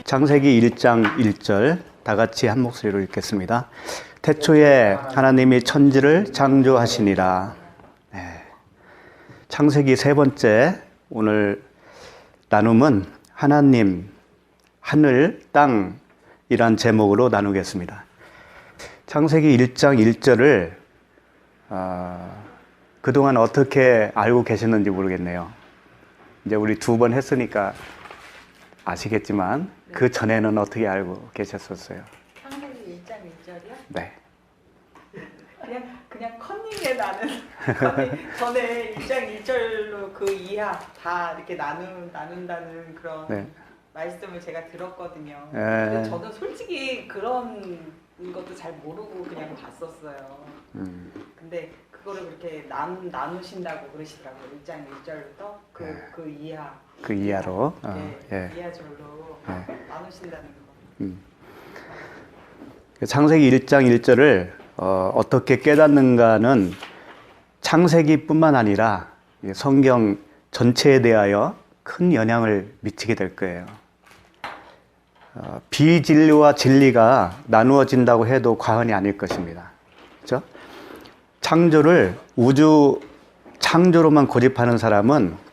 창세기 1장 1절 다 같이 한 목소리로 읽겠습니다. 태초에 하나님이 천지를 창조하시니라. 네. 창세기 세 번째 오늘 나눔은 하나님, 하늘, 땅이란 제목으로 나누겠습니다. 창세기 1장 1절을 그동안 어떻게 알고 계셨는지 모르겠네요. 이제 우리 두 번 했으니까 아시겠지만 그 전에는 어떻게 알고 계셨었어요? 창세기 1장 1절이요? 네. 그냥 컨닝에 나는 전에 1장 1절로 그 이하 다 이렇게 나눈다는 그런 네. 말씀을 제가 들었거든요. 네. 근데 저는 솔직히 그런 것도 잘 모르고 그냥 봤었어요. 근데 그거를 그렇게 나누신다고 그러시더라고요. 1장 1절부터 그 이하. 그 이하로. 네, 이하절로 나누신다는 거. 창세기 1장 1절을 어떻게 깨닫는가는 창세기뿐만 아니라 성경 전체에 대하여 큰 영향을 미치게 될 거예요. 비진리와 진리가 나누어진다고 해도 과언이 아닐 것입니다. 그렇죠? 창조를 우주 창조로만 고집하는 사람은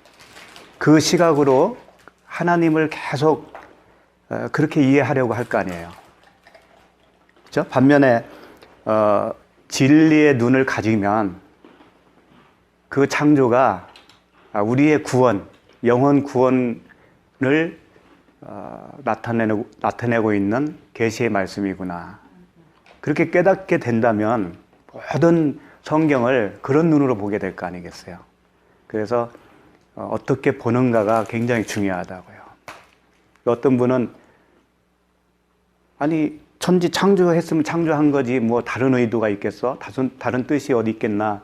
그 시각으로 하나님을 계속 그렇게 이해하려고 할 거 아니에요. 그렇죠? 반면에 진리의 눈을 가지면 그 창조가 우리의 구원, 영혼 구원을 나타내고 있는 계시의 말씀이구나. 그렇게 깨닫게 된다면 모든 성경을 그런 눈으로 보게 될 거 아니겠어요. 그래서 어떻게 보는가가 굉장히 중요하다고요. 어떤 분은 아니 천지 창조했으면 창조한 거지 뭐 다른 의도가 있겠어? 다른 뜻이 어디 있겠나?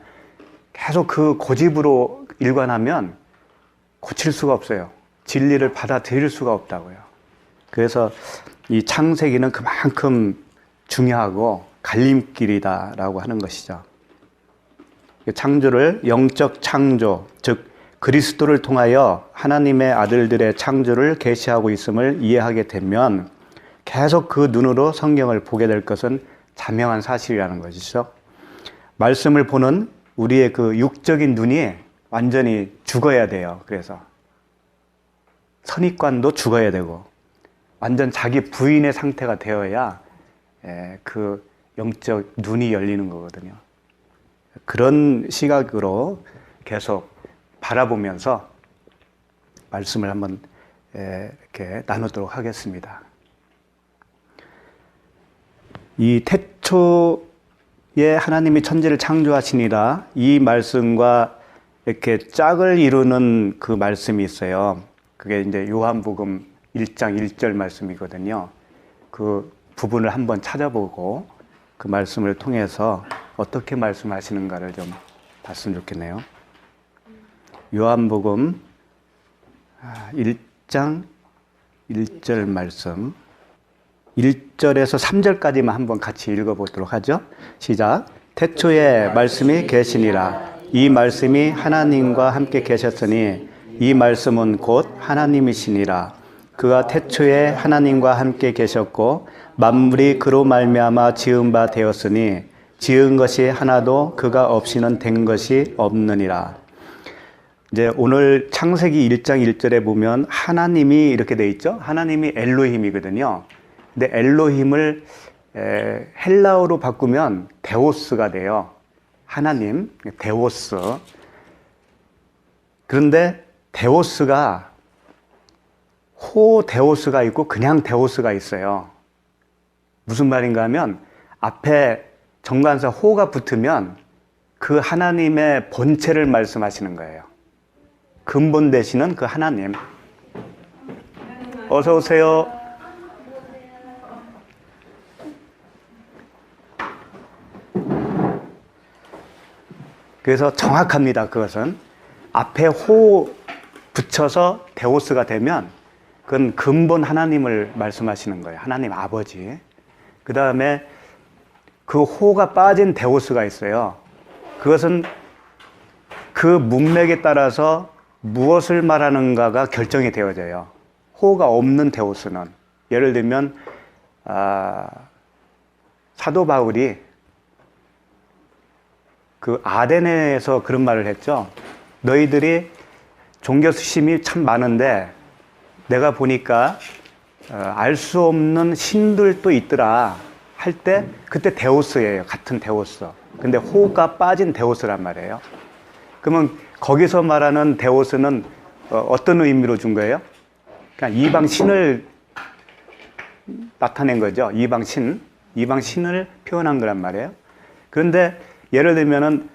계속 그 고집으로 일관하면 고칠 수가 없어요. 진리를 받아들일 수가 없다고요. 그래서 이 창세기는 그만큼 중요하고 갈림길이다라고 하는 것이죠. 창조를 영적 창조, 즉 그리스도를 통하여 하나님의 아들들의 창조를 계시하고 있음을 이해하게 되면 계속 그 눈으로 성경을 보게 될 것은 자명한 사실이라는 것이죠. 말씀을 보는 우리의 그 육적인 눈이 완전히 죽어야 돼요. 그래서 선입관도 죽어야 되고 완전 자기 부인의 상태가 되어야 그 영적 눈이 열리는 거거든요. 그런 시각으로 계속 바라보면서 말씀을 한번 이렇게 나누도록 하겠습니다. 이 태초에 하나님이 천지를 창조하시니라 이 말씀과 이렇게 짝을 이루는 그 말씀이 있어요. 그게 이제 요한복음 1장 1절 말씀이거든요. 그 부분을 한번 찾아보고 그 말씀을 통해서 어떻게 말씀하시는가를 좀 봤으면 좋겠네요. 요한복음 1장 1절 말씀 1절에서 3절까지만 한번 같이 읽어보도록 하죠. 시작. 태초에 말씀이 계시니라. 이 말씀이 하나님과 함께 계셨으니 이 말씀은 곧 하나님이시니라. 그가 태초에 하나님과 함께 계셨고 만물이 그로 말미암아 지은 바 되었으니 지은 것이 하나도 그가 없이는 된 것이 없느니라. 이제 오늘 창세기 1장 1절에 보면 하나님이 이렇게 돼 있죠. 하나님이 엘로힘이거든요. 근데 엘로힘을 헬라어로 바꾸면 데오스가 돼요. 하나님, 데오스. 그런데 데오스가 호 데오스가 있고 그냥 데오스가 있어요. 무슨 말인가 하면 앞에 정관사 호가 붙으면 그 하나님의 본체를 말씀하시는 거예요. 근본 되시는 그 하나님. 어서 오세요. 그래서 정확합니다. 그것은 앞에 호 붙여서 데오스가 되면 그건 근본 하나님을 말씀하시는 거예요. 하나님 아버지. 그 다음에 그 호가 빠진 데오스가 있어요. 그것은 그 문맥에 따라서 무엇을 말하는가가 결정이 되어져요. 호가 없는 데오스는. 예를 들면 사도 바울이 그 아데네에서 그런 말을 했죠. 너희들이 종교 수심이 참 많은데 내가 보니까 알 수 없는 신들도 있더라 할 때 그때 데오스예요. 같은 데오스. 근데 호가 빠진 데오스란 말이에요. 그러면 거기서 말하는 데오스는 어떤 의미로 준 거예요? 그냥 이방 신을 나타낸 거죠. 이방 신을 표현한 거란 말이에요. 그런데 예를 들면은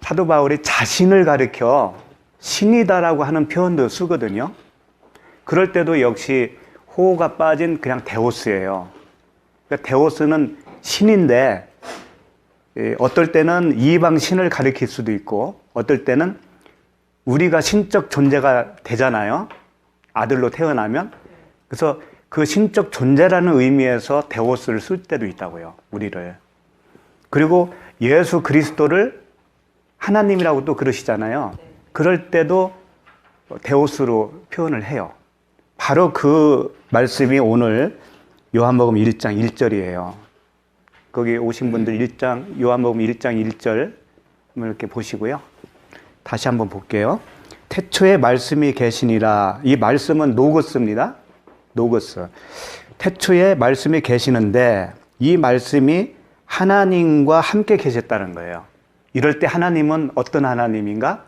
사도 바울이 자신을 가리켜 신이다라고 하는 표현도 쓰거든요. 그럴 때도 역시 호가 빠진 그냥 데오스예요. 그러니까 데오스는 신인데 어떨 때는 이방 신을 가리킬 수도 있고 어떨 때는 우리가 신적 존재가 되잖아요. 아들로 태어나면. 그래서 그 신적 존재라는 의미에서 데오스를 쓸 때도 있다고요. 우리를. 그리고 예수 그리스도를 하나님이라고 또 그러시잖아요. 그럴 때도 데오스로 표현을 해요. 바로 그 말씀이 오늘 요한복음 1장 1절이에요. 거기 오신 분들 요한복음 1장 1절 이렇게 보시고요. 다시 한번 볼게요. 태초에 말씀이 계시니라. 이 말씀은 노고스입니다. 노고스. 태초에 말씀이 계시는데 이 말씀이 하나님과 함께 계셨다는 거예요. 이럴 때 하나님은 어떤 하나님인가?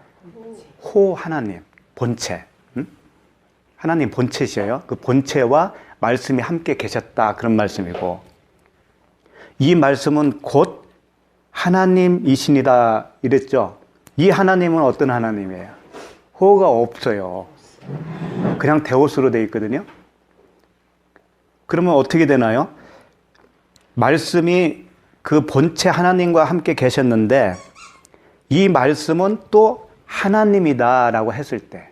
호 하나님, 본체. 하나님 본체시에요. 그 본체와 말씀이 함께 계셨다. 그런 말씀이고 이 말씀은 곧 하나님이시니라 이랬죠. 이 하나님은 어떤 하나님이에요? 호가 없어요. 그냥 데오스로 되어 있거든요. 그러면 어떻게 되나요? 말씀이 그 본체 하나님과 함께 계셨는데 이 말씀은 또 하나님이다라고 했을 때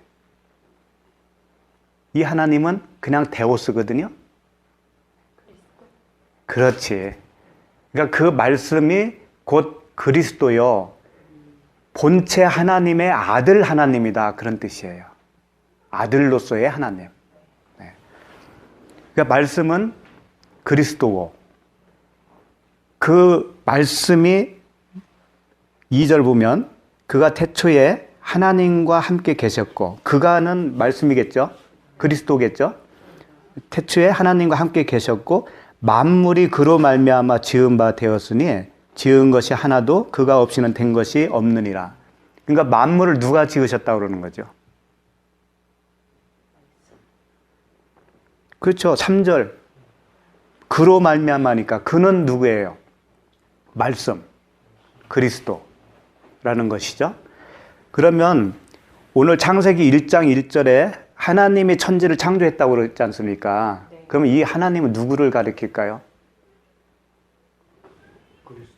이 하나님은 그냥 데오스거든요. 그렇지. 그러니까 그 말씀이 곧 그리스도요. 본체 하나님의 아들 하나님이다. 그런 뜻이에요. 아들로서의 하나님. 네. 그러니까 말씀은 그리스도고 그 말씀이 2절 보면 그가 태초에 하나님과 함께 계셨고 그가는 말씀이겠죠. 그리스도겠죠. 태초에 하나님과 함께 계셨고 만물이 그로 말미암아 지은 바 되었으니 지은 것이 하나도 그가 없이는 된 것이 없느니라. 그러니까 만물을 누가 지으셨다고 그러는 거죠. 그렇죠. 3절. 그로 말미암아니까 그는 누구예요? 말씀. 그리스도라는 것이죠. 그러면 오늘 창세기 1장 1절에 하나님이 천지를 창조했다고 그랬지 않습니까? 네. 그러면 이 하나님은 누구를 가리킬까요? 그리스도.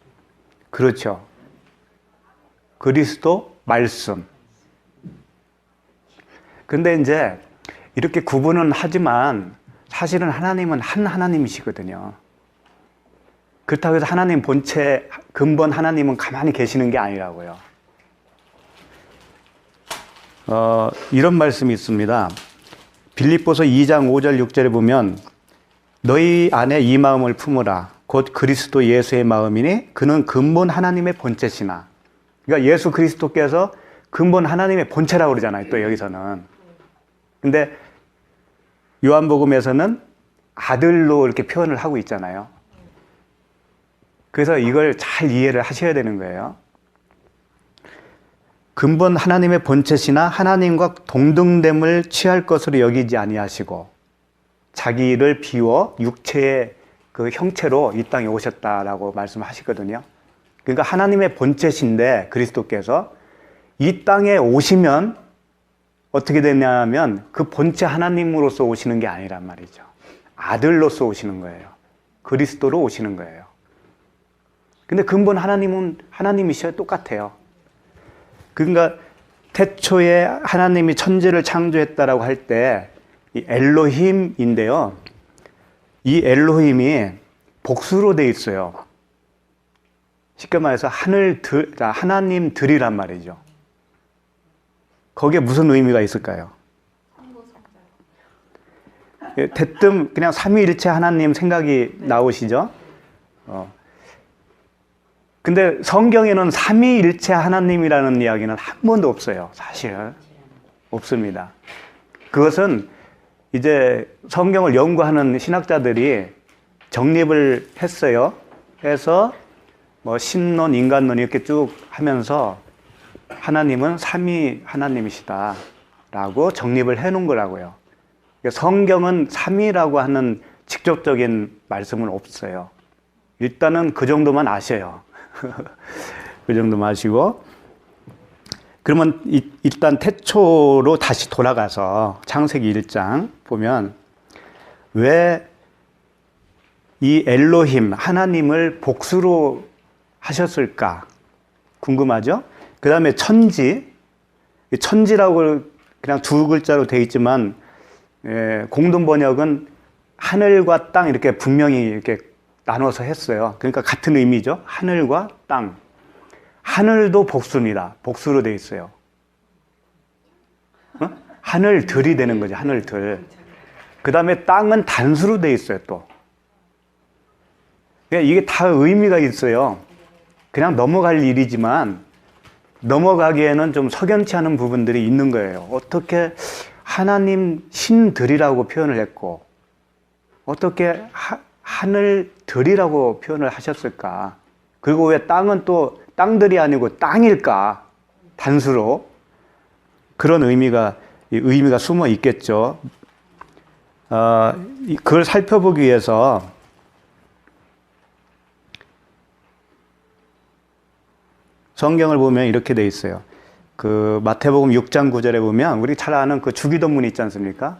그렇죠. 그리스도 말씀. 근데 이제 이렇게 구분은 하지만 사실은 하나님은 한 하나님이시거든요. 그렇다고 해서 하나님 본체, 근본 하나님은 가만히 계시는 게 아니라고요. 이런 말씀이 있습니다. 빌립보서 2장 5절 6절에 보면 너희 안에 이 마음을 품으라. 곧 그리스도 예수의 마음이니 그는 근본 하나님의 본체시나. 그러니까 예수 그리스도께서 근본 하나님의 본체라고 그러잖아요. 또 여기서는. 근데 요한복음에서는 아들로 이렇게 표현을 하고 있잖아요. 그래서 이걸 잘 이해를 하셔야 되는 거예요. 근본 하나님의 본체시나 하나님과 동등됨을 취할 것으로 여기지 아니하시고 자기를 비워 육체의 그 형체로 이 땅에 오셨다라고 말씀하시거든요. 그러니까 하나님의 본체신데 그리스도께서 이 땅에 오시면 어떻게 되냐면 그 본체 하나님으로서 오시는 게 아니란 말이죠. 아들로서 오시는 거예요. 그리스도로 오시는 거예요. 근데 근본 하나님은 하나님이셔야 똑같아요. 그러니까 태초에 하나님이 천지를 창조했다라고 할 때 이 엘로힘인데요. 이 엘로힘이 복수로 돼 있어요. 쉽게 말해서 하나님들이란 말이죠. 거기에 무슨 의미가 있을까요? 대뜸 그냥 삼위일체 하나님 생각이 나오시죠? 근데 성경에는 삼위일체 하나님이라는 이야기는 한 번도 없어요. 사실 없습니다. 그것은 이제 성경을 연구하는 신학자들이 정립을 했어요. 해서 뭐 신론, 인간론 이렇게 쭉 하면서 하나님은 삼위 하나님이시다라고 정립을 해놓은 거라고요. 성경은 삼위라고 하는 직접적인 말씀은 없어요. 일단은 그 정도만 아셔요. 그 정도만 아시고, 그러면 일단 태초로 다시 돌아가서 창세기 1장 보면 왜 이 엘로힘 하나님을 복수로 하셨을까 궁금하죠? 그 다음에 천지라고 그냥 두 글자로 되어 있지만 공동 번역은 하늘과 땅 이렇게 분명히 이렇게 나눠서 했어요. 그러니까 같은 의미죠. 하늘과 땅. 하늘도 복수입니다. 복수로 되어 있어요. 하늘들이 되는 거죠. 하늘들. 그 다음에 땅은 단수로 되어 있어요. 또. 이게 다 의미가 있어요. 그냥 넘어갈 일이지만 넘어가기에는 좀 석연치 않은 부분들이 있는 거예요. 어떻게 하나님 신들이라고 표현을 했고 어떻게 하늘들이라고 표현을 하셨을까? 그리고 왜 땅은 또 땅들이 아니고 땅일까? 단수로. 그런 의미가 숨어 있겠죠. 그걸 살펴보기 위해서 성경을 보면 이렇게 돼 있어요. 그 마태복음 6장 9절에 보면 우리 잘 아는 그 주기도문 있지 않습니까?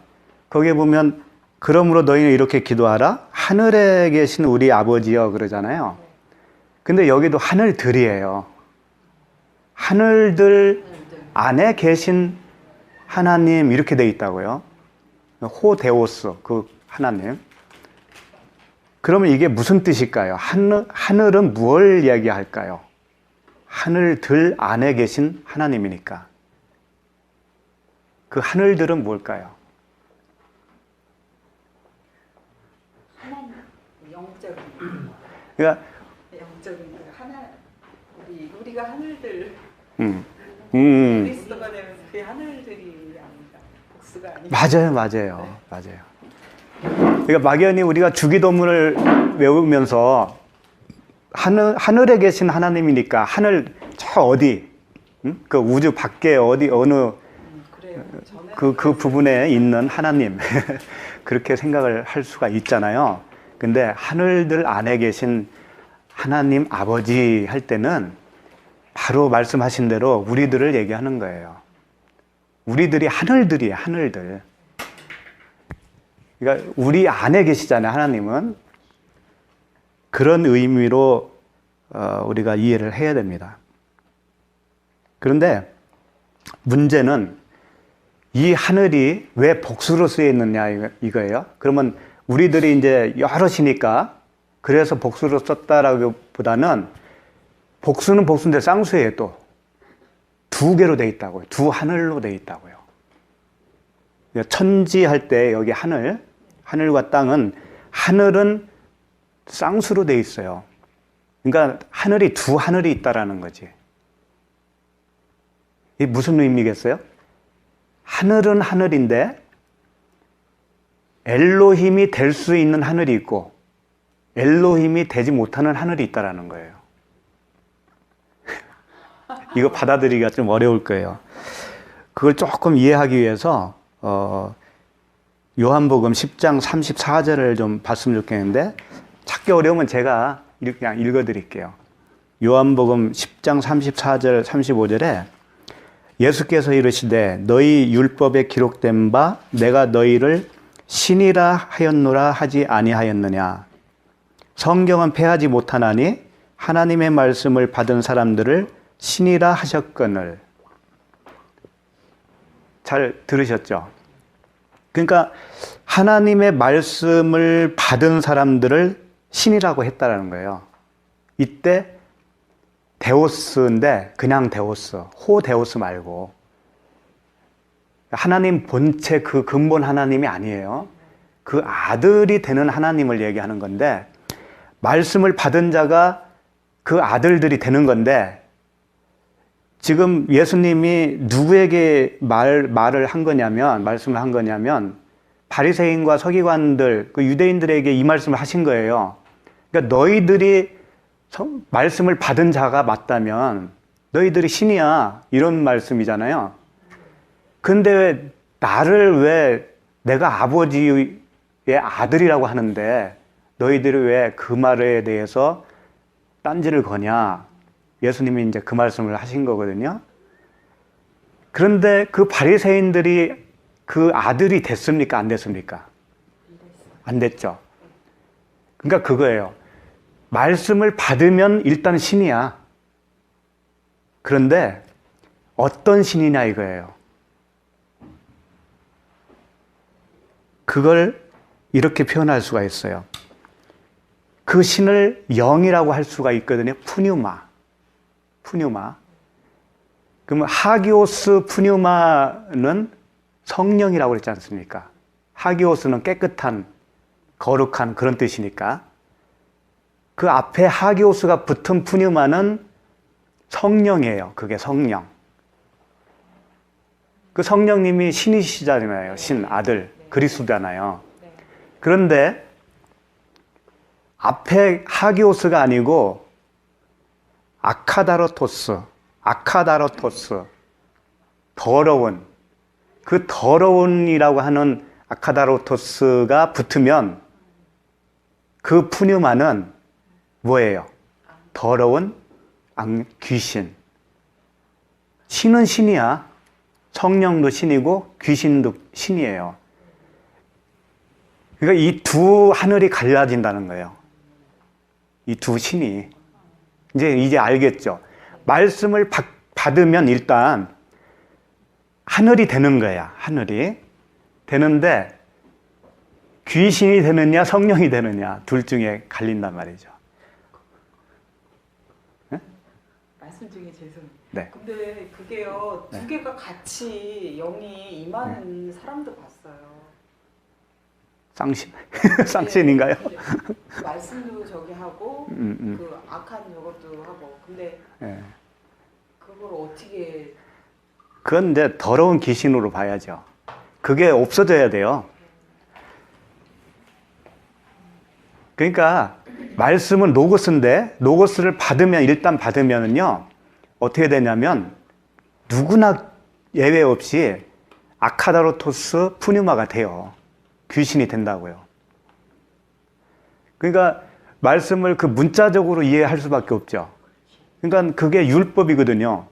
거기에 보면 그러므로 너희는 이렇게 기도하라. 하늘에 계신 우리 아버지여 그러잖아요. 근데 여기도 하늘들이에요. 하늘들 안에 계신 하나님 이렇게 돼 있다고요. 호데오스 그 하나님. 그러면 이게 무슨 뜻일까요? 하늘은 무엇을 이야기할까요? 하늘들 안에 계신 하나님이니까. 그 하늘들은 뭘까요? 하나님 영적인. 그러니까 영적인 하나 우리가 하늘들. 그리스도가 되면서 그 하늘들이 아닌가. 복수가 아닌가. 맞아요. 그러니까 막연히 우리가 주기도문을 외우면서 하늘에 계신 하나님이니까 하늘 저 어디, 그 우주 밖에 어느 그래요. 그 부분에 있는 하나님 그렇게 생각을 할 수가 있잖아요. 근데 하늘들 안에 계신 하나님 아버지 할 때는 바로 말씀하신 대로 우리들을 얘기하는 거예요. 우리들이 하늘들이에요. 하늘들. 그러니까 우리 안에 계시잖아요. 하나님은. 그런 의미로 우리가 이해를 해야 됩니다. 그런데 문제는 이 하늘이 왜 복수로 쓰여 있느냐 이거예요. 그러면 우리들이 이제 여럿이니까 그래서 복수로 썼다라기보다는 복수는 복수인데 쌍수예요. 또 두 개로 돼 있다고요. 두 하늘로 돼 있다고요. 천지 할 때 여기 하늘과 땅은 하늘은 쌍수로 돼 있어요. 그러니까 하늘이 두 하늘이 있다라는 거지. 이게 무슨 의미겠어요? 하늘은 하늘인데 엘로힘이 될 수 있는 하늘이 있고 엘로힘이 되지 못하는 하늘이 있다라는 거예요. 이거 받아들이기가 좀 어려울 거예요. 그걸 조금 이해하기 위해서 요한복음 10장 34절을 좀 봤으면 좋겠는데 찾기 어려우면 제가 그냥 읽어드릴게요. 요한복음 10장 34절 35절에 예수께서 이르시되 너희 율법에 기록된 바 내가 너희를 신이라 하였노라 하지 아니하였느냐. 성경은 패하지 못하나니 하나님의 말씀을 받은 사람들을 신이라 하셨거늘. 잘 들으셨죠? 그러니까 하나님의 말씀을 받은 사람들을 신이라고 했다라는 거예요. 이때 데오스인데 그냥 데오스, 호데오스 말고 하나님 본체 그 근본 하나님이 아니에요. 그 아들이 되는 하나님을 얘기하는 건데, 말씀을 받은 자가 그 아들들이 되는 건데, 지금 예수님이 누구에게 말을 한 거냐면, 말씀을 한 거냐면, 바리새인과 서기관들, 그 유대인들에게 이 말씀을 하신 거예요. 그러니까 너희들이 말씀을 받은 자가 맞다면 너희들이 신이야, 이런 말씀이잖아요. 근데 나를 왜 내가 아버지의 아들이라고 하는데 너희들이 왜 그 말에 대해서 딴지를 거냐? 예수님이 이제 그 말씀을 하신 거거든요. 그런데 그 바리새인들이 그 아들이 됐습니까? 안 됐습니까? 안 됐죠. 그러니까 그거예요. 말씀을 받으면 일단 신이야. 그런데 어떤 신이냐 이거예요. 그걸 이렇게 표현할 수가 있어요. 그 신을 영이라고 할 수가 있거든요. 푸뉴마. 그러면 하기오스 푸뉴마는 성령이라고 그랬지 않습니까? 하기오스는 깨끗한, 거룩한 그런 뜻이니까. 그 앞에 하기오스가 붙은 푸뉴마는 성령이에요. 그게 성령. 그 성령님이 신이시잖아요. 신, 아들, 그리스도잖아요. 그런데 앞에 하기오스가 아니고 아카다로토스, 더러운, 그 더러운이라고 하는 아카다로토스가 붙으면 그 푸뉴마는 뭐예요? 더러운 귀신. 신은 신이야. 성령도 신이고 귀신도 신이에요. 그러니까 이 두 하늘이 갈라진다는 거예요. 이 두 신이. 이제 알겠죠? 말씀을 받으면 일단 하늘이 되는 거야. 하늘이. 되는데 귀신이 되느냐 성령이 되느냐 둘 중에 갈린단 말이죠. 네? 말씀 중에 죄송해요. 네. 근데 그게요, 두 개가 같이 영이 임하는 사람도 봤어요. 쌍신. 쌍신인가요? 네, 그 말씀도 저기 하고 그 악한 저것도 하고. 근데 네. 그걸 어떻게? 그건 이제 더러운 귀신으로 봐야죠. 그게 없어져야 돼요. 그러니까 말씀은 로고스인데 로고스를 일단 받으면은요 어떻게 되냐면 누구나 예외 없이 아카다로토스 푸뉴마가 돼요. 귀신이 된다고요. 그러니까 말씀을 그 문자적으로 이해할 수밖에 없죠. 그러니까 그게 율법이거든요.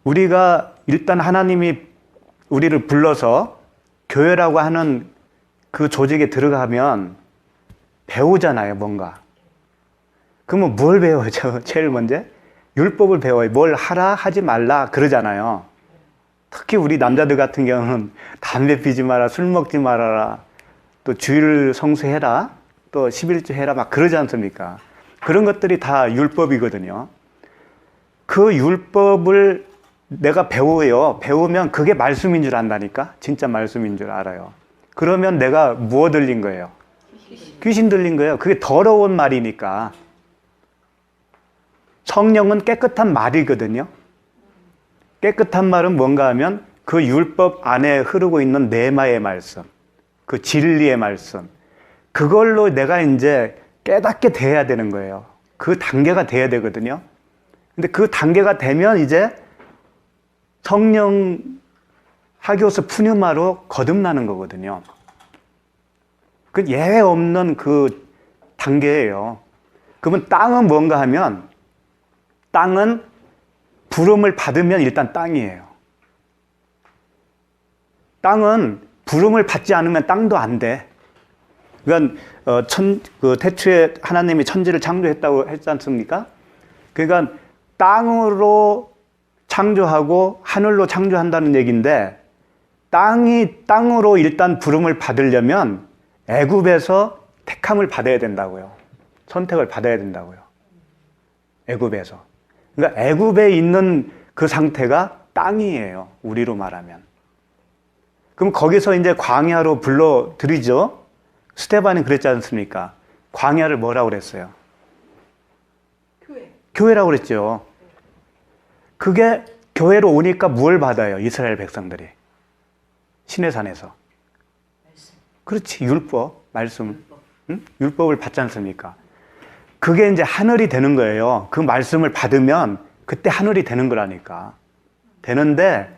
우리가 일단 하나님이 우리를 불러서 교회라고 하는 그 조직에 들어가면 배우잖아요, 뭔가. 그러면 뭘 배워요, 제일 먼저? 율법을 배워요. 뭘 하라, 하지 말라, 그러잖아요. 특히 우리 남자들 같은 경우는 담배 피지 마라, 술 먹지 말아라, 또 주일 성수해라, 또 11조 해라, 막 그러지 않습니까? 그런 것들이 다 율법이거든요. 그 율법을 내가 배워요. 배우면 그게 말씀인 줄 안다니까? 진짜 말씀인 줄 알아요. 그러면 내가 무엇 들린 거예요? 귀신 들린 거예요. 그게 더러운 말이니까. 성령은 깨끗한 말이거든요. 깨끗한 말은 뭔가 하면 그 율법 안에 흐르고 있는 내마의 말씀, 그 진리의 말씀, 그걸로 내가 이제 깨닫게 돼야 되는 거예요. 그 단계가 돼야 되거든요. 근데 그 단계가 되면 이제 성령 하기오스 푸뉴마로 거듭나는 거거든요. 그 예외 없는 그 단계예요. 그러면 땅은 뭔가 하면 땅은 부름을 받으면 일단 땅이에요. 땅은 부름을 받지 않으면 땅도 안 돼. 그러니까 태초에 하나님이 천지를 창조했다고 했지 않습니까? 그러니까 땅으로 창조하고 하늘로 창조한다는 얘기인데 땅으로 일단 부름을 받으려면 애굽에서 택함을 받아야 된다고요. 선택을 받아야 된다고요. 애굽에서. 그러니까 애굽에 있는 그 상태가 땅이에요. 우리로 말하면. 그럼 거기서 이제 광야로 불러들이죠. 스데반이 그랬지 않습니까? 광야를 뭐라고 그랬어요? 교회라고 그랬죠. 그게 교회로 오니까 뭘 받아요? 이스라엘 백성들이. 시내산에서. 그렇지. 율법, 말씀. 응? 율법을 받지 않습니까? 그게 이제 하늘이 되는 거예요. 그 말씀을 받으면 그때 하늘이 되는 거라니까. 되는데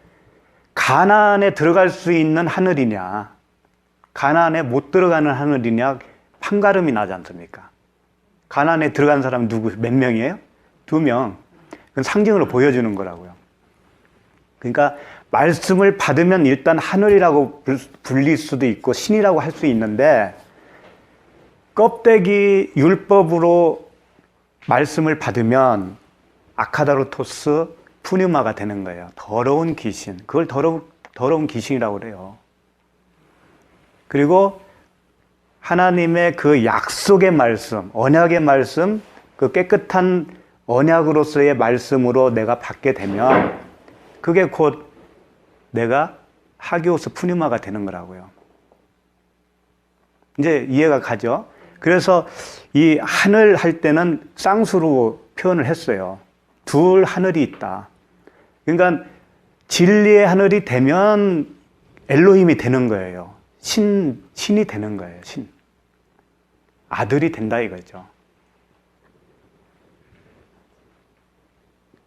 가나안에 들어갈 수 있는 하늘이냐, 가나안에 못 들어가는 하늘이냐, 판가름이 나지 않습니까? 가나안에 들어간 사람은 몇 명이에요? 2명. 그건 상징으로 보여주는 거라고요. 그러니까 말씀을 받으면 일단 하늘이라고 불릴 수도 있고 신이라고 할 수 있는데, 껍데기 율법으로 말씀을 받으면 아카다로토스 푸뉴마가 되는 거예요. 더러운 귀신. 그걸 더러운 귀신이라고 그래요. 그리고 하나님의 그 약속의 말씀, 언약의 말씀, 그 깨끗한 언약으로서의 말씀으로 내가 받게 되면 그게 곧 내가 하기오스 푸뉴마가 되는 거라고요. 이제 이해가 가죠? 그래서 이 하늘 할 때는 쌍수로 표현을 했어요. 둘 하늘이 있다. 그러니까 진리의 하늘이 되면 엘로힘이 되는 거예요. 신이 되는 거예요. 신. 아들이 된다 이거죠.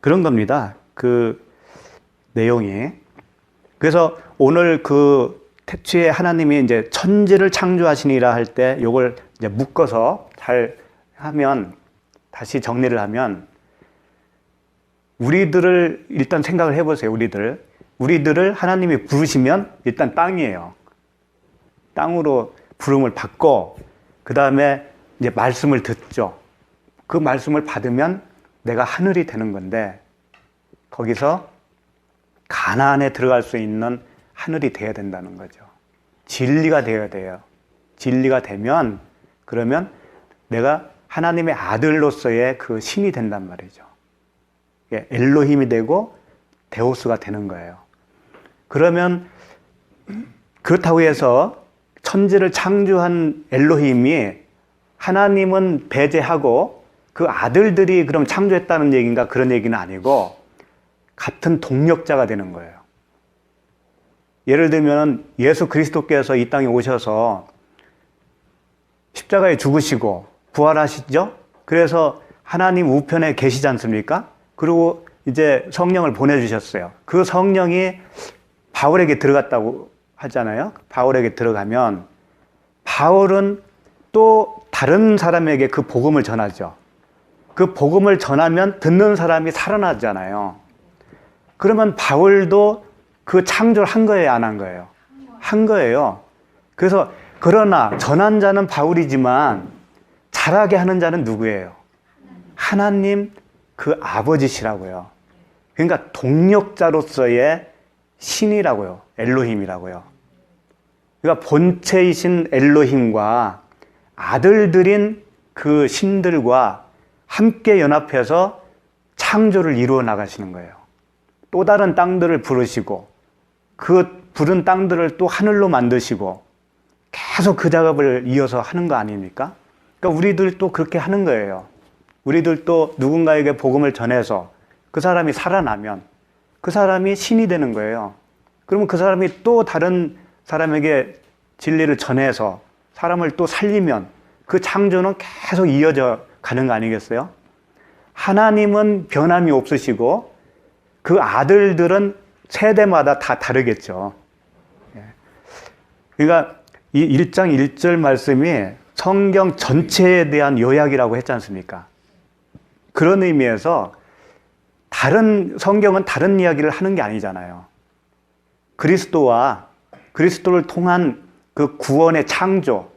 그런 겁니다. 그 내용이. 그래서 오늘 그 태초에 하나님이 이제 천지를 창조하시니라 할 때 요걸 이제 묶어서 잘 하면, 다시 정리를 하면, 우리들을 일단 생각을 해보세요. 우리들을 하나님이 부르시면 일단 땅이에요. 땅으로 부름을 받고 그 다음에 이제 말씀을 듣죠. 그 말씀을 받으면 내가 하늘이 되는 건데, 거기서 가나안에 들어갈 수 있는 하늘이 돼야 된다는 거죠. 진리가 되어야 돼요. 진리가 되면, 그러면 내가 하나님의 아들로서의 그 신이 된단 말이죠. 엘로힘이 되고 데오스가 되는 거예요. 그러면 그렇다고 해서 천지를 창조한 엘로힘이 하나님은 배제하고 그 아들들이 그럼 창조했다는 얘기인가? 그런 얘기는 아니고 같은 동력자가 되는 거예요. 예를 들면 예수 그리스도께서 이 땅에 오셔서 십자가에 죽으시고 부활하시죠? 그래서 하나님 우편에 계시지 않습니까? 그리고 이제 성령을 보내주셨어요. 그 성령이 바울에게 들어갔다고 하잖아요. 바울에게 들어가면 바울은 또 다른 사람에게 그 복음을 전하죠. 그 복음을 전하면 듣는 사람이 살아나잖아요. 그러면 바울도 그 창조를 한 거예요, 안 한 거예요? 한 거예요. 그래서 그러나 전한 자는 바울이지만 잘하게 하는 자는 누구예요? 하나님 그 아버지시라고요. 그러니까 동력자로서의 신이라고요. 엘로힘이라고요. 그러니까 본체이신 엘로힘과 아들들인 그 신들과 함께 연합해서 창조를 이루어 나가시는 거예요. 또 다른 땅들을 부르시고 그 부른 땅들을 또 하늘로 만드시고 계속 그 작업을 이어서 하는 거 아닙니까? 그러니까 우리들도 그렇게 하는 거예요. 우리들도 누군가에게 복음을 전해서 그 사람이 살아나면 그 사람이 신이 되는 거예요. 그러면 그 사람이 또 다른 사람에게 진리를 전해서 사람을 또 살리면 그 창조는 계속 이어져 가는 거 아니겠어요? 하나님은 변함이 없으시고 그 아들들은 세대마다 다 다르겠죠. 그러니까 이 1장 1절 말씀이 성경 전체에 대한 요약이라고 했지 않습니까? 그런 의미에서 다른 성경은 다른 이야기를 하는 게 아니잖아요. 그리스도와 그리스도를 통한 그 구원의 창조,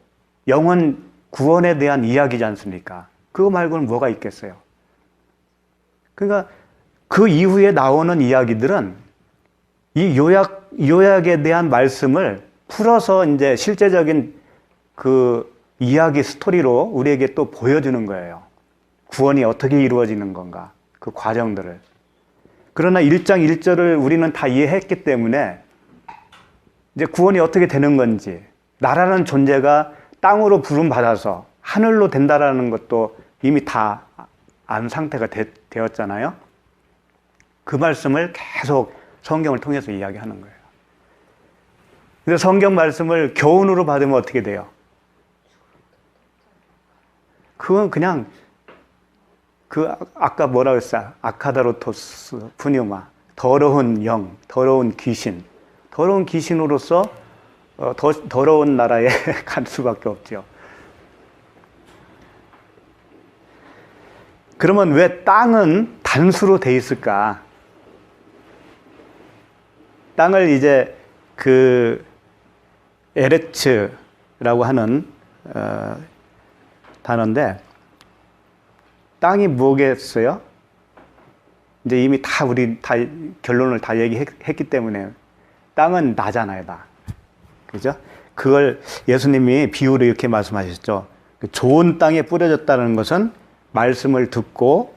영원 구원에 대한 이야기지 않습니까? 그거 말고는 뭐가 있겠어요? 그러니까 그 이후에 나오는 이야기들은 이 요약에 대한 말씀을 풀어서 이제 실제적인 그 이야기 스토리로 우리에게 또 보여주는 거예요. 구원이 어떻게 이루어지는 건가, 그 과정들을. 그러나 1장 1절을 우리는 다 이해했기 때문에 이제 구원이 어떻게 되는 건지, 나라는 존재가 땅으로 부름받아서 하늘로 된다라는 것도 이미 다 안 상태가 되었잖아요. 그 말씀을 계속 성경을 통해서 이야기하는 거예요. 근데 성경 말씀을 교훈으로 받으면 어떻게 돼요? 그건 그냥 아까 뭐라고 했어요? 아카다로토스 푸뉴마, 더러운 영, 더러운 귀신으로서 더러운 나라에 갈 수밖에 없죠. 그러면 왜 땅은 단수로 돼 있을까? 땅을 이제 에레츠라고 하는 단어인데, 땅이 뭐겠어요? 이제 이미 우리 결론을 다 얘기했기 때문에 땅은 나잖아요, 나. 그죠? 그걸 예수님이 비유로 이렇게 말씀하셨죠. 좋은 땅에 뿌려졌다는 것은 말씀을 듣고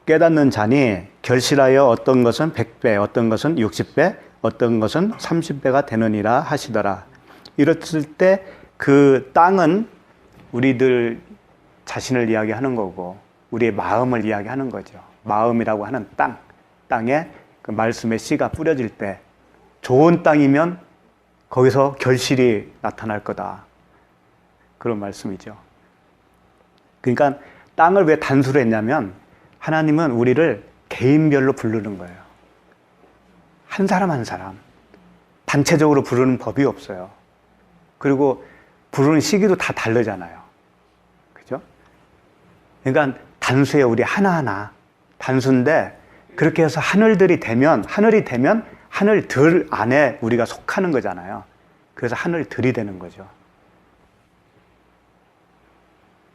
깨닫는 자니 결실하여 어떤 것은 100배, 어떤 것은 60배, 어떤 것은 30배가 되느니라 하시더라. 이랬을 때 그 땅은 우리들 자신을 이야기하는 거고 우리의 마음을 이야기하는 거죠. 마음이라고 하는 땅에 그 말씀의 씨가 뿌려질 때 좋은 땅이면 거기서 결실이 나타날 거다. 그런 말씀이죠. 그러니까 땅을 왜 단수로 했냐면 하나님은 우리를 개인별로 부르는 거예요. 한 사람 한 사람. 단체적으로 부르는 법이 없어요. 그리고 부르는 시기도 다 다르잖아요. 그죠? 그러니까 단수예요. 우리 하나하나. 단수인데 그렇게 해서 하늘이 되면 하늘들 안에 우리가 속하는 거잖아요. 그래서 하늘들이 되는 거죠.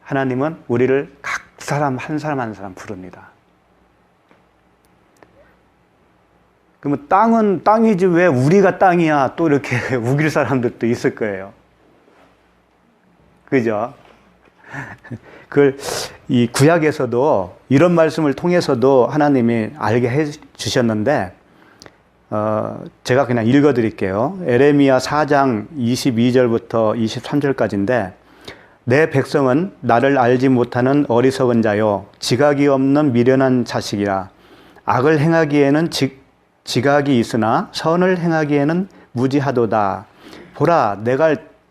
하나님은 우리를 각 사람 한 사람 부릅니다. 그러면 땅은 땅이지 왜 우리가 땅이야? 또 이렇게 우길 사람들도 있을 거예요. 그죠? 이 구약에서도 이런 말씀을 통해서도 하나님이 알게 해 주셨는데, 제가 그냥 읽어 드릴게요. 에레미야 4장 22절부터 23절까지인데, 내 백성은 나를 알지 못하는 어리석은 자요, 지각이 없는 미련한 자식이라. 악을 행하기에는 지각이 있으나 선을 행하기에는 무지하도다. 보라,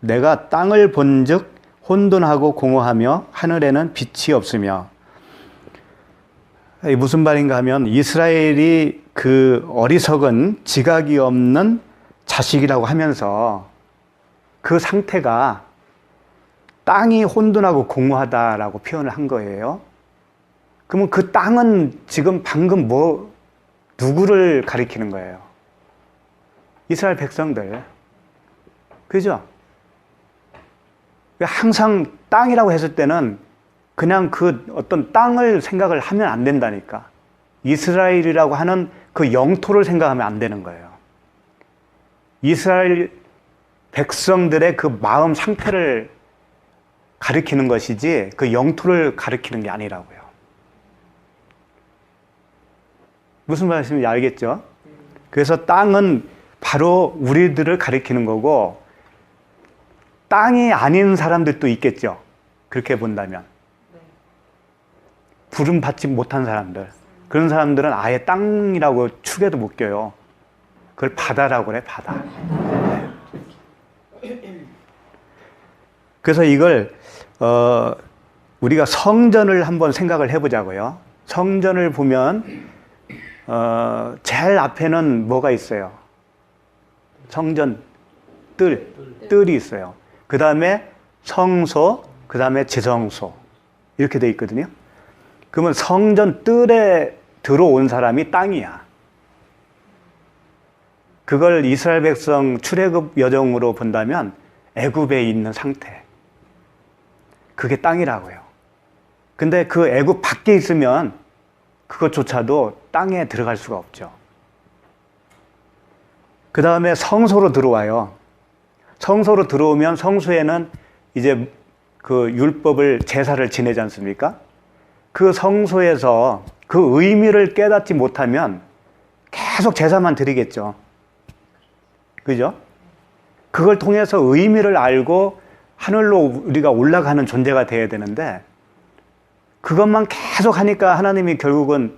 내가 땅을 본즉 혼돈하고 공허하며 하늘에는 빛이 없으며. 무슨 말인가 하면 이스라엘이 그 어리석은 지각이 없는 자식이라고 하면서 그 상태가 땅이 혼돈하고 공허하다라고 표현을 한 거예요. 그러면 그 땅은 지금 방금 누구를 가리키는 거예요? 이스라엘 백성들. 그죠? 항상 땅이라고 했을 때는 그냥 그 어떤 땅을 생각을 하면 안 된다니까. 이스라엘이라고 하는 그 영토를 생각하면 안 되는 거예요. 이스라엘 백성들의 그 마음 상태를 가리키는 것이지 그 영토를 가리키는 게 아니라고요. 무슨 말씀인지 알겠죠? 그래서 땅은 바로 우리들을 가리키는 거고, 땅이 아닌 사람들도 있겠죠. 그렇게 본다면. 부름 받지 못한 사람들. 그런 사람들은 아예 땅이라고 축에도 못 껴요. 그걸 바다라고 그래, 바다. 그래서 이걸 우리가 성전을 한번 생각을 해보자고요. 성전을 보면 제일 앞에는 뭐가 있어요? 성전 뜰이 있어요. 그 다음에 성소, 그 다음에 지성소 이렇게 돼 있거든요. 그러면 성전 뜰에 들어온 사람이 땅이야. 그걸 이스라엘 백성 출애굽 여정으로 본다면 애굽에 있는 상태, 그게 땅이라고요. 근데 그 애굽 밖에 있으면 그것조차도 땅에 들어갈 수가 없죠. 그 다음에 성소로 들어와요. 성소로 들어오면 성소에는 이제 그 율법을, 제사를 지내지 않습니까? 그 성소에서 그 의미를 깨닫지 못하면 계속 제사만 드리겠죠. 그죠? 그걸 통해서 의미를 알고 하늘로 우리가 올라가는 존재가 돼야 되는데 그것만 계속 하니까 하나님이 결국은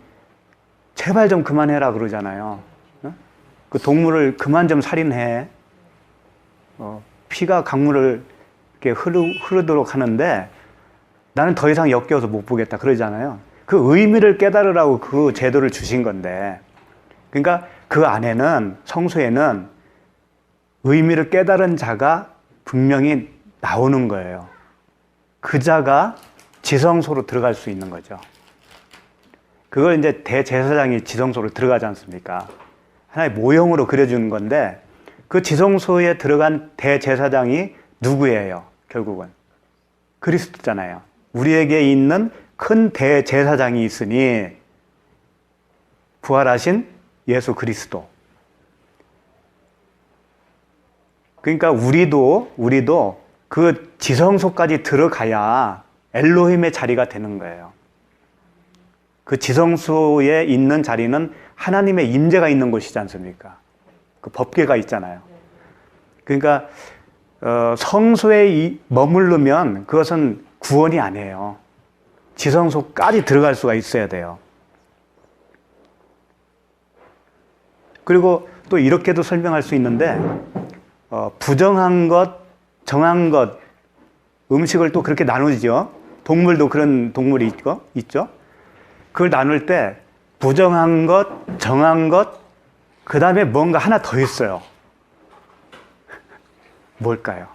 제발 좀 그만해라 그러잖아요. 그 동물을 그만 좀 살인해. 피가 강물을 이렇게 흐르도록 하는데 나는 더 이상 역겨워서 못 보겠다 그러잖아요. 그 의미를 깨달으라고 그 제도를 주신 건데, 그러니까 그 안에는, 성소에는 의미를 깨달은 자가 분명히 나오는 거예요. 그 자가 지성소로 들어갈 수 있는 거죠. 그걸 이제 대제사장이 지성소로 들어가지 않습니까? 하나의 모형으로 그려주는 건데, 그 지성소에 들어간 대제사장이 누구예요? 결국은 그리스도잖아요. 우리에게 있는 큰 대제사장이 있으니 부활하신 예수 그리스도. 그러니까 우리도 그 지성소까지 들어가야 엘로힘의 자리가 되는 거예요. 그 지성소에 있는 자리는 하나님의 임재가 있는 곳이지 않습니까? 그 법궤가 있잖아요. 그러니까 성소에 머무르면 그것은 구원이 아니에요. 지성소까지 들어갈 수가 있어야 돼요. 그리고 또 이렇게도 설명할 수 있는데, 부정한 것, 정한 것, 음식을 또 그렇게 나누죠. 동물도 그런 동물이 있죠. 그걸 나눌 때 부정한 것, 정한 것, 그 다음에 뭔가 하나 더 있어요. 뭘까요?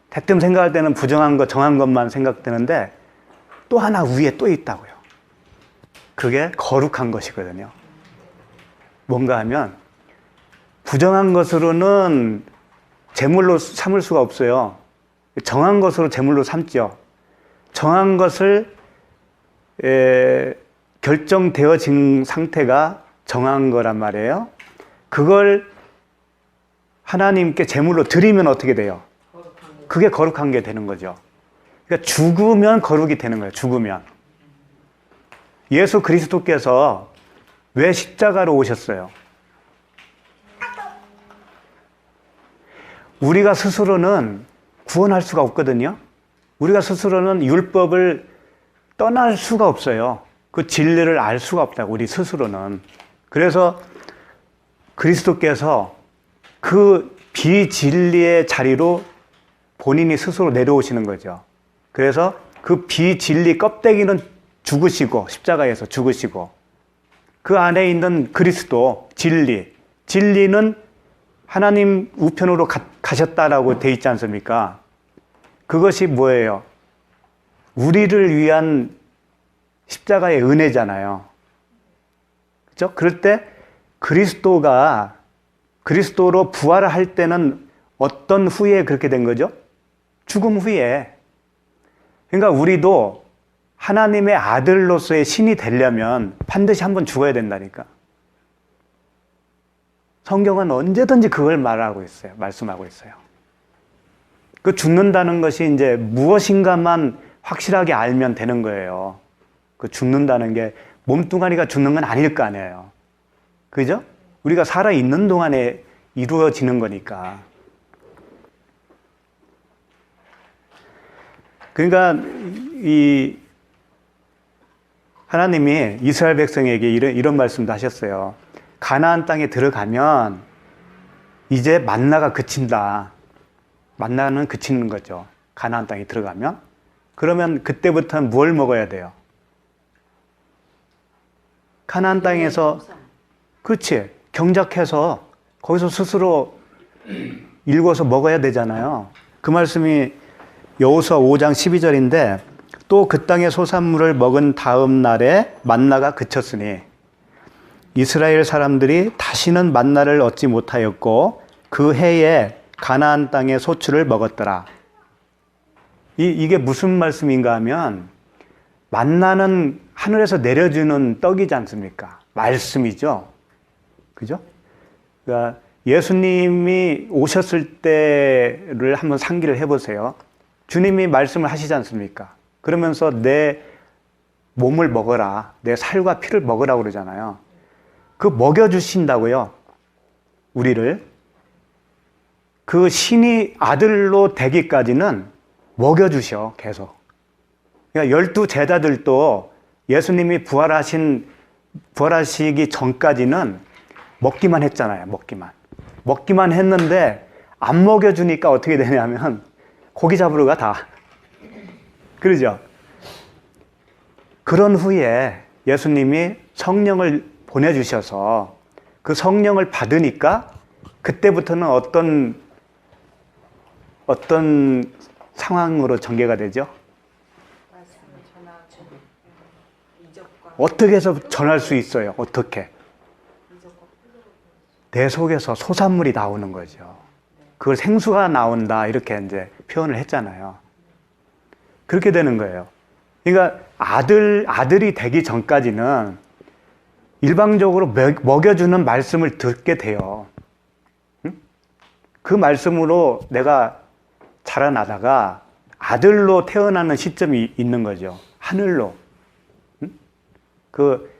대뜸 생각할 때는 부정한 것, 정한 것만 생각되는데 또 하나 위에 또 있다고요. 그게 거룩한 것이거든요. 뭔가 하면 부정한 것으로는 제물로 삼을 수가 없어요. 정한 것으로 제물로 삼죠. 정한 것을 결정되어진 상태가 정한 거란 말이에요. 그걸 하나님께 제물로 드리면 어떻게 돼요? 그게 거룩한 게 되는 거죠. 그러니까 죽으면 거룩이 되는 거예요. 죽으면. 예수 그리스도께서 왜 십자가로 오셨어요? 우리가 스스로는 구원할 수가 없거든요. 우리가 스스로는 율법을 떠날 수가 없어요. 그 진리를 알 수가 없다고, 우리 스스로는. 그래서 그리스도께서 그 비진리의 자리로 본인이 스스로 내려오시는 거죠. 그래서 그 비진리 껍데기는 죽으시고, 십자가에서 죽으시고, 그 안에 있는 그리스도, 진리는 하나님 우편으로 가셨다라고 돼 있지 않습니까? 그것이 뭐예요? 우리를 위한 십자가의 은혜잖아요. 그렇죠? 그럴 때 그리스도로 부활을 할 때는 어떤 후에 그렇게 된 거죠? 죽음 후에. 그러니까 우리도 하나님의 아들로서의 신이 되려면 반드시 한번 죽어야 된다니까. 성경은 언제든지 그걸 말씀하고 있어요. 그 죽는다는 것이 이제 무엇인가만 확실하게 알면 되는 거예요. 그 죽는다는 게 몸뚱아리가 죽는 건 아닐 거 아니에요. 그죠? 우리가 살아있는 동안에 이루어지는 거니까. 그러니까 하나님이 이스라엘 백성에게 이런 말씀도 하셨어요. 가나안 땅에 들어가면 이제 만나가 그친다. 만나는 그치는 거죠. 가나안 땅에 들어가면. 그러면 그때부터는 뭘 먹어야 돼요? 가나안 땅에서, 그렇지, 경작해서 거기서 스스로 일궈서 먹어야 되잖아요. 그 말씀이 여호수아 5장 12절인데, 또 그 땅의 소산물을 먹은 다음 날에 만나가 그쳤으니 이스라엘 사람들이 다시는 만나를 얻지 못하였고 그 해에 가나안 땅의 소출을 먹었더라. 이게 무슨 말씀인가 하면, 만나는 하늘에서 내려주는 떡이지 않습니까? 말씀이죠. 그죠? 그러니까 예수님이 오셨을 때를 한번 상기를 해보세요. 주님이 말씀을 하시지 않습니까? 그러면서 내 몸을 먹어라, 내 살과 피를 먹으라고 그러잖아요. 그 먹여주신다고요. 우리를 그 신이 아들로 되기까지는 먹여주셔, 계속. 그러니까 12제자들도 예수님이 부활하시기 전까지는 먹기만 했잖아요, 먹기만 했는데 안 먹여주니까 어떻게 되냐면 고기 잡으러 가, 다. 그러죠? 그런 후에 예수님이 성령을 보내주셔서 그 성령을 받으니까 그때부터는 어떤 상황으로 전개가 되죠? 말씀을 전하고 이적과 어떻게 해서 전할 수 있어요? 어떻게? 내 속에서 소산물이 나오는 거죠. 그걸 생수가 나온다 이렇게 이제 표현을 했잖아요. 그렇게 되는 거예요. 그러니까 아들이 되기 전까지는 일방적으로 먹여주는 말씀을 듣게 돼요. 응? 그 말씀으로 내가 자라나다가 아들로 태어나는 시점이 있는 거죠. 하늘로. 응? 그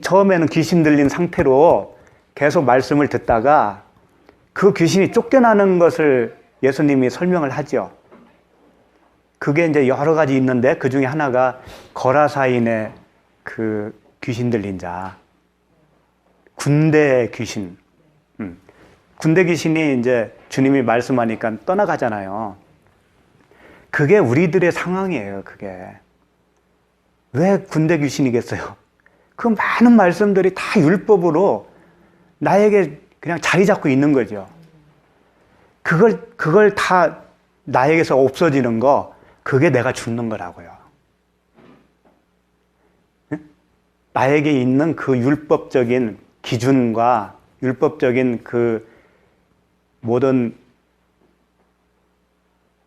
처음에는 귀신 들린 상태로 계속 말씀을 듣다가 그 귀신이 쫓겨나는 것을 예수님이 설명을 하죠. 그게 이제 여러 가지 있는데 그 중에 하나가 거라사인의 그 귀신 들린 자. 군대 귀신. 군대 귀신이 이제 주님이 말씀하니까 떠나가잖아요. 그게 우리들의 상황이에요, 그게. 왜 군대 귀신이겠어요? 그 많은 말씀들이 다 율법으로 나에게 그냥 자리 잡고 있는 거죠. 그걸 다 나에게서 없어지는 거, 그게 내가 죽는 거라고요. 나에게 있는 그 율법적인 기준과 율법적인 그 모든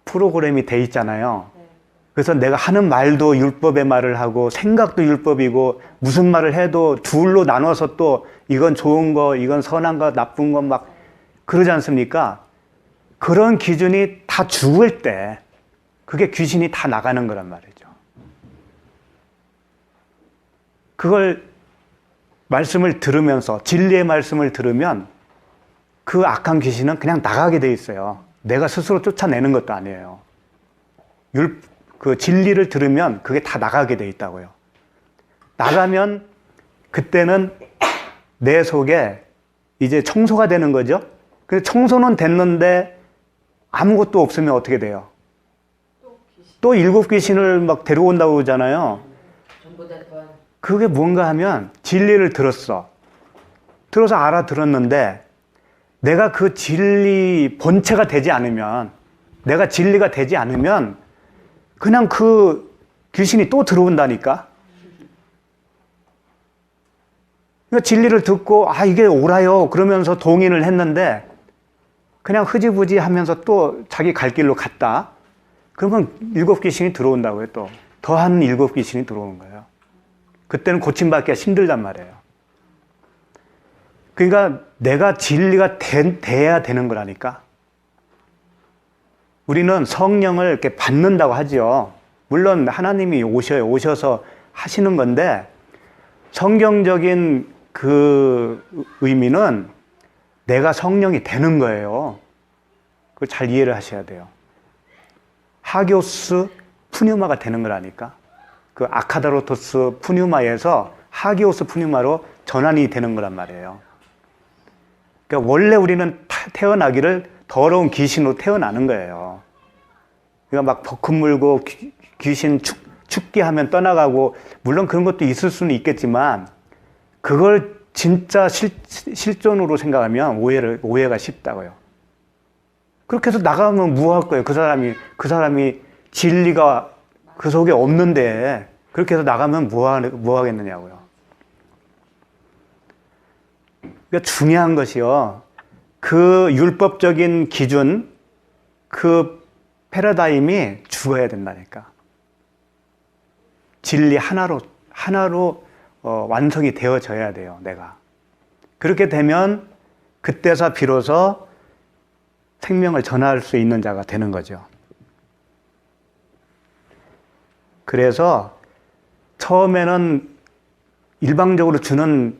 프로그램이 돼 있잖아요. 그래서 내가 하는 말도 율법의 말을 하고 생각도 율법이고 무슨 말을 해도 둘로 나눠서 또 이건 좋은 거, 이건 선한 거, 나쁜 거 막 그러지 않습니까? 그런 기준이 다 죽을 때 그게 귀신이 다 나가는 거란 말이죠. 그걸 말씀을 들으면서 진리의 말씀을 들으면 그 악한 귀신은 그냥 나가게 돼 있어요. 내가 스스로 쫓아내는 것도 아니에요. 그 진리를 들으면 그게 다 나가게 돼 있다고요. 나가면 그때는 내 속에 이제 청소가 되는 거죠. 그래서 청소는 됐는데 아무것도 없으면 어떻게 돼요? 또 7귀신을 막 데려온다고 그러잖아요. 그게 뭔가 하면 진리를 들었어. 들어서 알아들었는데 내가 그 진리 본체가 되지 않으면, 내가 진리가 되지 않으면 그냥 그 귀신이 또 들어온다니까. 그러니까 진리를 듣고 이게 옳아요 그러면서 동의를 했는데 그냥 흐지부지 하면서 또 자기 갈 길로 갔다. 그러면 7귀신이 들어온다고요. 또 더한 7귀신이 들어오는 거예요. 그때는 고침받기가 힘들단 말이에요. 그러니까 내가 진리가 돼야 되는 거라니까. 우리는 성령을 이렇게 받는다고 하죠. 물론 하나님이 오셔서 하시는 건데 성경적인 그 의미는 내가 성령이 되는 거예요. 그걸 잘 이해를 하셔야 돼요. 하기오스 푸뉴마가 되는 거라니까. 그 아카다로토스 푸뉴마에서 하기오스 푸뉴마로 전환이 되는 거란 말이에요. 그러니까 원래 우리는 태어나기를 더러운 귀신으로 태어나는 거예요. 그러니까 막 버금 물고 귀신 축기 하면 떠나가고, 물론 그런 것도 있을 수는 있겠지만 그걸 진짜 실존으로 생각하면 오해가 쉽다고요. 그렇게 해서 나가면 뭐 할 거예요? 그 사람이 진리가 그 속에 없는데 그렇게 해서 나가면 뭐 하겠느냐고요. 그러니까 중요한 것이요, 그 율법적인 기준, 그 패러다임이 죽어야 된다니까. 진리 하나로 완성이 되어져야 돼요, 내가. 그렇게 되면 그때서 비로소 생명을 전할 수 있는 자가 되는 거죠. 그래서 처음에는 일방적으로 주는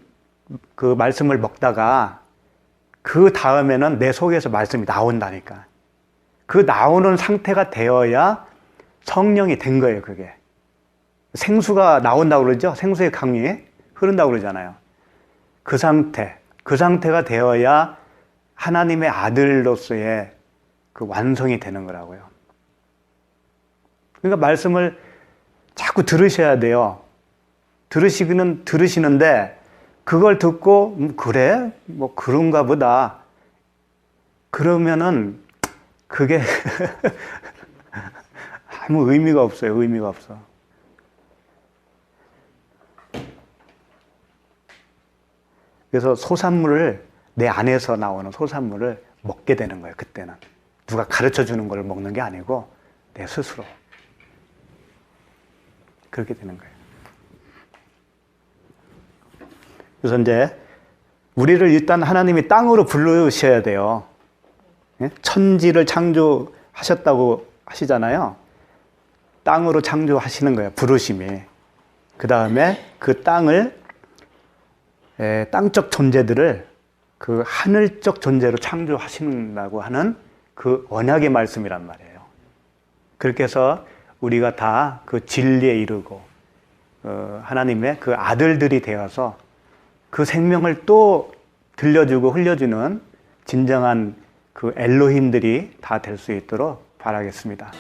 그 말씀을 먹다가 그 다음에는 내 속에서 말씀이 나온다니까. 그 나오는 상태가 되어야 성령이 된 거예요, 그게. 생수가 나온다고 그러죠? 생수의 강이 흐른다고 그러잖아요. 그 상태가 되어야 하나님의 아들로서의 그 완성이 되는 거라고요. 그러니까 말씀을 자꾸 들으셔야 돼요. 들으시기는 들으시는데 그걸 듣고 그래? 뭐 그런가 보다. 그러면은 그게 아무 의미가 없어요. 의미가 없어. 그래서 소산물을 내 안에서 나오는 소산물을 먹게 되는 거예요. 그때는 누가 가르쳐 주는 걸 먹는 게 아니고 내 스스로 그렇게 되는 거예요. 그래서 이제 우리를 일단 하나님이 땅으로 부르셔야 돼요. 천지를 창조하셨다고 하시잖아요. 땅으로 창조하시는 거예요. 부르심이. 그 다음에 그 땅을 땅적 존재들을 그 하늘적 존재로 창조하신다고 하는 그 언약의 말씀이란 말이에요. 그렇게 해서 우리가 다 그 진리에 이르고 하나님의 그 아들들이 되어서 그 생명을 또 들려주고 흘려주는 진정한 그 엘로힘들이 다 될 수 있도록 바라겠습니다.